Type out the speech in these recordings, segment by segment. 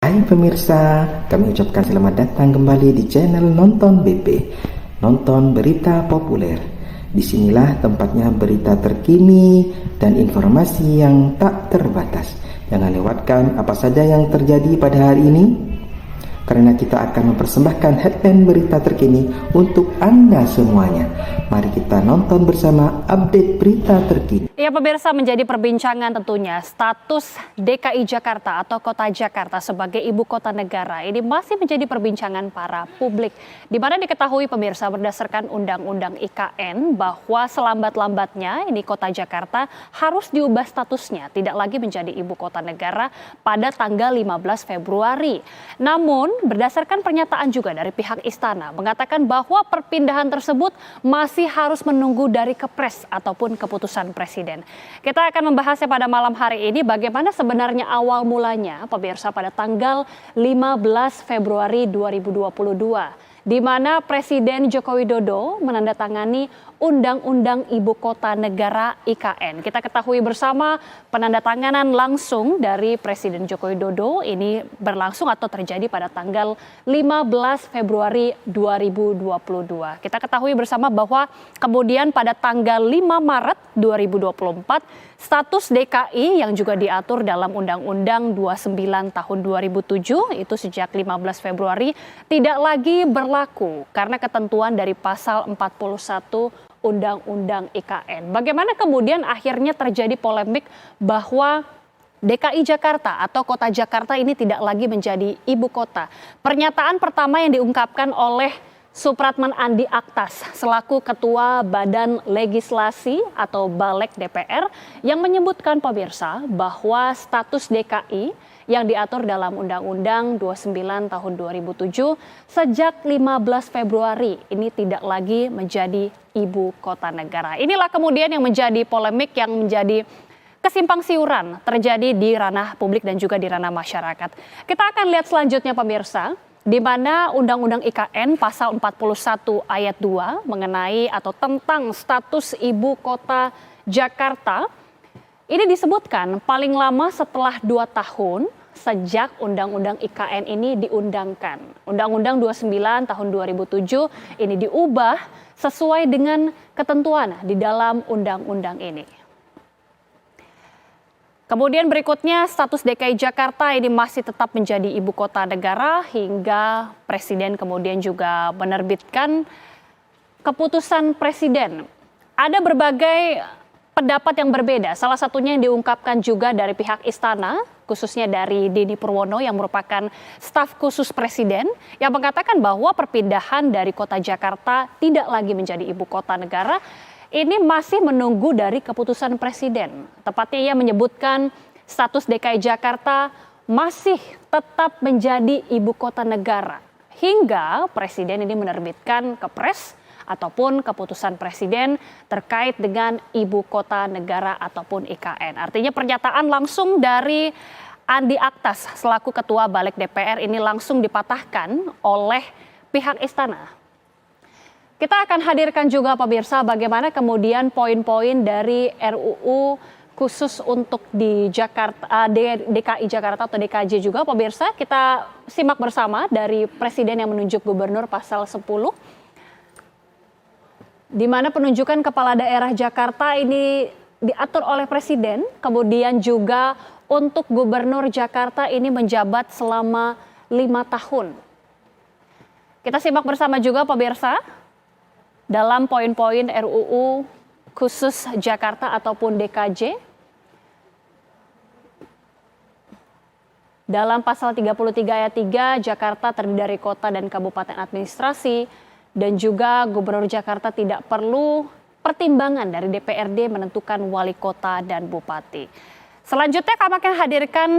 Hai pemirsa, kami ucapkan selamat datang kembali di channel Nonton BP, nonton berita populer. Disinilah tempatnya berita terkini dan informasi yang tak terbatas. Jangan lewatkan apa saja yang terjadi pada hari ini, karena kita akan mempersembahkan headline berita terkini untuk Anda semuanya. Mari kita nonton bersama update berita terkini. Ya pemirsa, menjadi perbincangan tentunya status DKI Jakarta atau Kota Jakarta sebagai ibu kota negara ini masih menjadi perbincangan para publik. Di mana diketahui pemirsa berdasarkan Undang-Undang IKN bahwa selambat-lambatnya ini Kota Jakarta harus diubah statusnya tidak lagi menjadi ibu kota negara pada tanggal 15 Februari. Namun berdasarkan pernyataan juga dari pihak istana mengatakan bahwa perpindahan tersebut masih harus menunggu dari Kepres ataupun keputusan Presiden. Kita akan membahasnya pada malam hari ini bagaimana sebenarnya awal mulanya pemirsa pada tanggal 15 Februari 2022 di mana Presiden Joko Widodo menandatangani Undang-Undang Ibu Kota Negara IKN. Kita ketahui bersama penandatanganan langsung dari Presiden Joko Widodo ini berlangsung atau terjadi pada tanggal 15 Februari 2022. Kita ketahui bersama bahwa kemudian pada tanggal 5 Maret 2024 status DKI yang juga diatur dalam Undang-Undang 29 tahun 2007 itu sejak 15 Februari tidak lagi berlaku karena ketentuan dari pasal 41 Undang-Undang IKN. Bagaimana kemudian akhirnya terjadi polemik bahwa DKI Jakarta atau Kota Jakarta ini tidak lagi menjadi ibu kota. Pernyataan pertama yang diungkapkan oleh Supratman Andi Aktas selaku Ketua Badan Legislasi atau Balek DPR yang menyebutkan pemirsa bahwa status DKI yang diatur dalam Undang-Undang 29 tahun 2007 sejak 15 Februari ini tidak lagi menjadi ibu kota negara. Inilah kemudian yang menjadi polemik, yang menjadi kesimpang siuran terjadi di ranah publik dan juga di ranah masyarakat. Kita akan lihat selanjutnya pemirsa, di mana Undang-Undang IKN pasal 41 ayat 2 mengenai atau tentang status ibu kota Jakarta. Ini disebutkan paling lama setelah 2 tahun sejak Undang-Undang IKN ini diundangkan. Undang-Undang 29 tahun 2007 ini diubah sesuai dengan ketentuan di dalam undang-undang ini. Kemudian berikutnya status DKI Jakarta ini masih tetap menjadi ibu kota negara hingga Presiden kemudian juga menerbitkan keputusan Presiden. Ada berbagai pendapat yang berbeda, salah satunya yang diungkapkan juga dari pihak istana, khususnya dari Denny Purwono yang merupakan staf khusus Presiden, yang mengatakan bahwa perpindahan dari Kota Jakarta tidak lagi menjadi ibu kota negara, ini masih menunggu dari keputusan Presiden. Tepatnya ia menyebutkan status DKI Jakarta masih tetap menjadi ibu kota negara hingga Presiden ini menerbitkan Kepres ataupun keputusan Presiden terkait dengan ibu kota negara ataupun IKN. Artinya pernyataan langsung dari Andi Aktas selaku Ketua Balek DPR ini langsung dipatahkan oleh pihak istana. Kita akan hadirkan juga pemirsa bagaimana kemudian poin-poin dari RUU khusus untuk di Jakarta, DKI Jakarta atau DKJ juga pemirsa. Kita simak bersama dari Presiden yang menunjuk gubernur pasal 10. Di mana penunjukan kepala daerah Jakarta ini diatur oleh Presiden, kemudian juga untuk gubernur Jakarta ini menjabat selama 5 tahun. Kita simak bersama juga pemirsa dalam poin-poin RUU khusus Jakarta ataupun DKJ. Dalam pasal 33 ayat 3, Jakarta terdiri dari kota dan kabupaten administrasi, dan juga gubernur Jakarta tidak perlu pertimbangan dari DPRD menentukan wali kota dan bupati. Selanjutnya kami akan hadirkan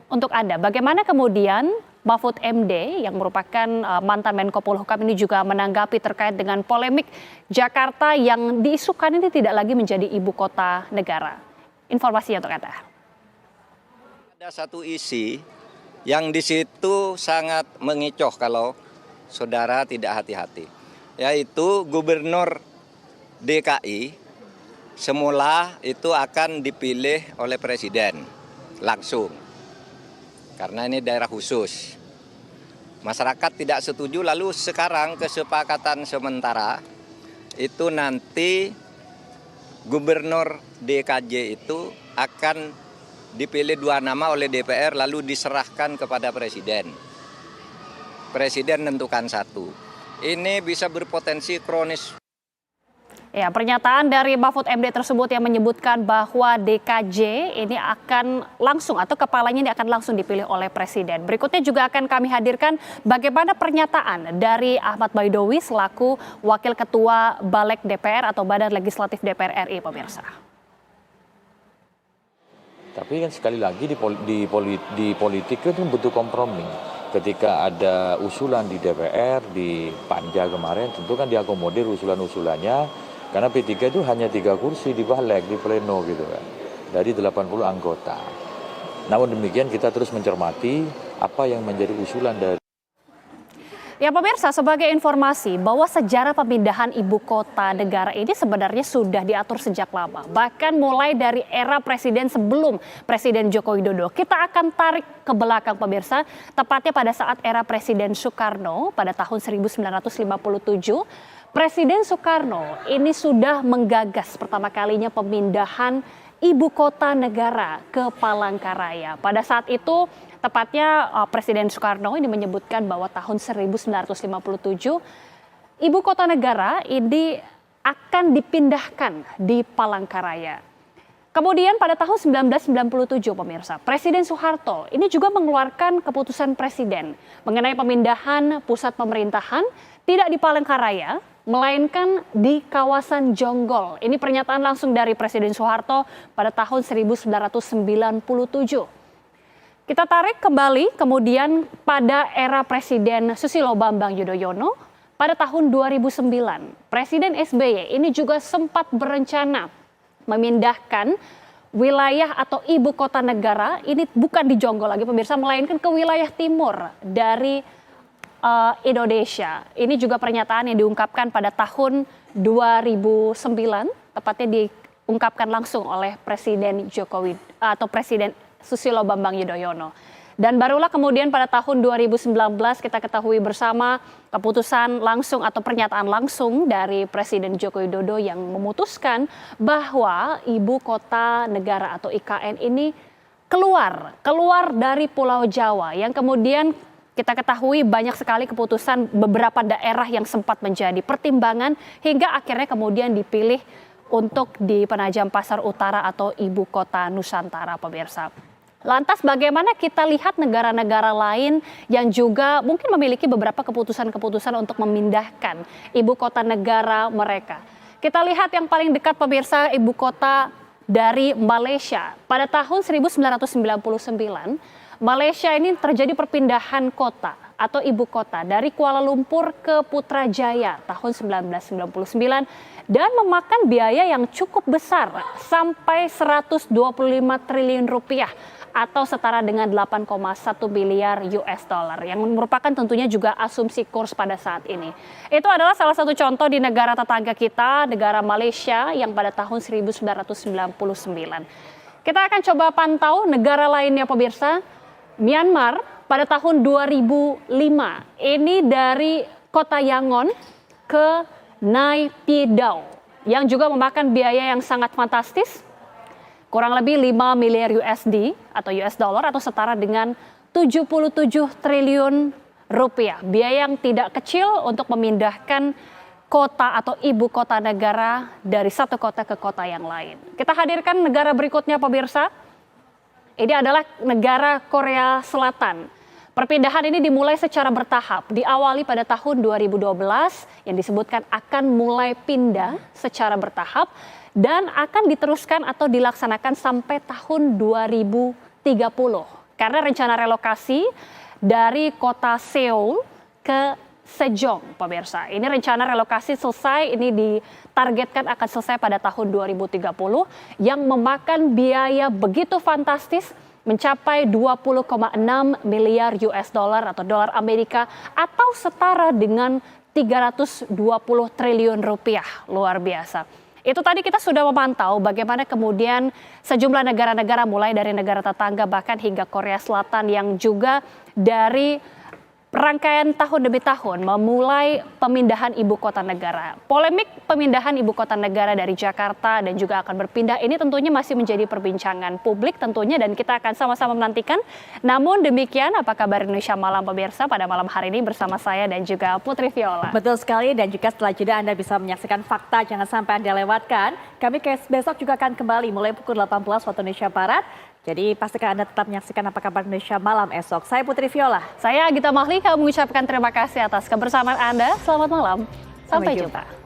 untuk Anda bagaimana kemudian Mahfud MD yang merupakan mantan Menko Polhukam ini juga menanggapi terkait dengan polemik Jakarta yang diisukan ini tidak lagi menjadi ibu kota negara. Informasinya untuk Anda. Ada satu isi yang di situ sangat mengecoh kalau saudara tidak hati-hati, yaitu gubernur DKI semula itu akan dipilih oleh presiden langsung. karena ini daerah khusus. Masyarakat tidak setuju, lalu sekarang kesepakatan sementara itu nanti Gubernur DKJ itu akan dipilih 2 nama oleh DPR lalu diserahkan kepada Presiden. Presiden menentukan 1. Ini bisa berpotensi kronis. Ya, pernyataan dari Mahfud MD tersebut yang menyebutkan bahwa DKJ ini akan langsung atau kepalanya ini akan langsung dipilih oleh Presiden. Berikutnya juga akan kami hadirkan bagaimana pernyataan dari Ahmad Baidowi selaku Wakil Ketua Balek DPR atau Badan Legislatif DPR RI, pemirsa. Tapi kan sekali lagi di politik itu butuh kompromi. Ketika ada usulan di DPR, di Panja kemarin, tentu kan diakomodir usulan-usulannya. Karena P3 itu hanya 3 kursi di Balek, di pleno gitu kan, dari 80 anggota. Namun demikian kita terus mencermati apa yang menjadi usulan dari. Ya pemirsa, sebagai informasi bahwa sejarah pemindahan ibu kota negara ini sebenarnya sudah diatur sejak lama. Bahkan mulai dari era presiden sebelum Presiden Joko Widodo. Kita akan tarik ke belakang pemirsa, tepatnya pada saat era Presiden Soekarno pada tahun 1957. Presiden Soekarno ini sudah menggagas pertama kalinya pemindahan ibu kota negara ke Palangkaraya. Pada saat itu tepatnya Presiden Soekarno ini menyebutkan bahwa tahun 1957 ibu kota negara ini akan dipindahkan di Palangkaraya. Kemudian pada tahun 1997 pemirsa, Presiden Soeharto ini juga mengeluarkan keputusan presiden mengenai pemindahan pusat pemerintahan tidak di Palangkaraya, melainkan di kawasan Jonggol. Ini pernyataan langsung dari Presiden Soeharto pada tahun 1997. Kita tarik kembali kemudian pada era Presiden Susilo Bambang Yudhoyono pada tahun 2009. Presiden SBY ini juga sempat berencana memindahkan wilayah atau ibu kota negara ini bukan di Jonggol lagi pemirsa, melainkan ke wilayah timur dari Indonesia. Ini juga pernyataan yang diungkapkan pada tahun 2009, tepatnya diungkapkan langsung oleh Presiden Jokowi atau Presiden Susilo Bambang Yudhoyono. Dan barulah kemudian pada tahun 2019 kita ketahui bersama keputusan langsung atau pernyataan langsung dari Presiden Joko Widodo yang memutuskan bahwa ibu kota negara atau IKN ini keluar dari Pulau Jawa, yang kemudian kita ketahui banyak sekali keputusan beberapa daerah yang sempat menjadi pertimbangan hingga akhirnya kemudian dipilih untuk di Penajam Pasar Utara atau ibu kota Nusantara, pemirsa. Lantas bagaimana kita lihat negara-negara lain yang juga mungkin memiliki beberapa keputusan-keputusan untuk memindahkan ibu kota negara mereka. Kita lihat yang paling dekat pemirsa, ibu kota dari Malaysia. Pada tahun 1999, Malaysia ini terjadi perpindahan kota atau ibu kota dari Kuala Lumpur ke Putrajaya tahun 1999 dan memakan biaya yang cukup besar sampai 125 triliun rupiah atau setara dengan 8,1 miliar US dollar yang merupakan tentunya juga asumsi kurs pada saat ini. Itu adalah salah satu contoh di negara tetangga kita, negara Malaysia yang pada tahun 1999. Kita akan coba pantau negara lainnya pemirsa. Myanmar pada tahun 2005 ini dari kota Yangon ke Naypyidaw yang juga memakan biaya yang sangat fantastis, kurang lebih 5 miliar USD atau US dollar atau setara dengan 77 triliun rupiah. Biaya yang tidak kecil untuk memindahkan kota atau ibu kota negara dari satu kota ke kota yang lain. Kita hadirkan negara berikutnya pemirsa. Ini adalah negara Korea Selatan. Perpindahan ini dimulai secara bertahap. Diawali pada tahun 2012 yang disebutkan akan mulai pindah secara bertahap dan akan diteruskan atau dilaksanakan sampai tahun 2030. Karena rencana relokasi dari kota Seoul ke Sejong, pemirsa. Ini rencana relokasi selesai, ini ditargetkan akan selesai pada tahun 2030 yang memakan biaya begitu fantastis mencapai 20,6 miliar US dollar atau dolar Amerika atau setara dengan 320 triliun rupiah. Luar biasa. Itu tadi kita sudah memantau bagaimana kemudian sejumlah negara-negara mulai dari negara tetangga bahkan hingga Korea Selatan yang juga dari rangkaian tahun demi tahun memulai pemindahan ibu kota negara. Polemik pemindahan ibu kota negara dari Jakarta dan juga akan berpindah ini tentunya masih menjadi perbincangan publik tentunya dan kita akan sama-sama menantikan. Namun demikian, apa kabar Indonesia Malam pemirsa pada malam hari ini bersama saya dan juga Putri Viola. Betul sekali, dan juga setelah jeda Anda bisa menyaksikan fakta, jangan sampai Anda lewatkan. Kami besok juga akan kembali mulai pukul 18 waktu Indonesia Barat. Jadi pastikan Anda tetap menyaksikan Apa Kabar Indonesia Malam esok. Saya Putri Viola. Saya Gita Mahlika mengucapkan terima kasih atas kebersamaan Anda. Selamat malam. Sampai jumpa.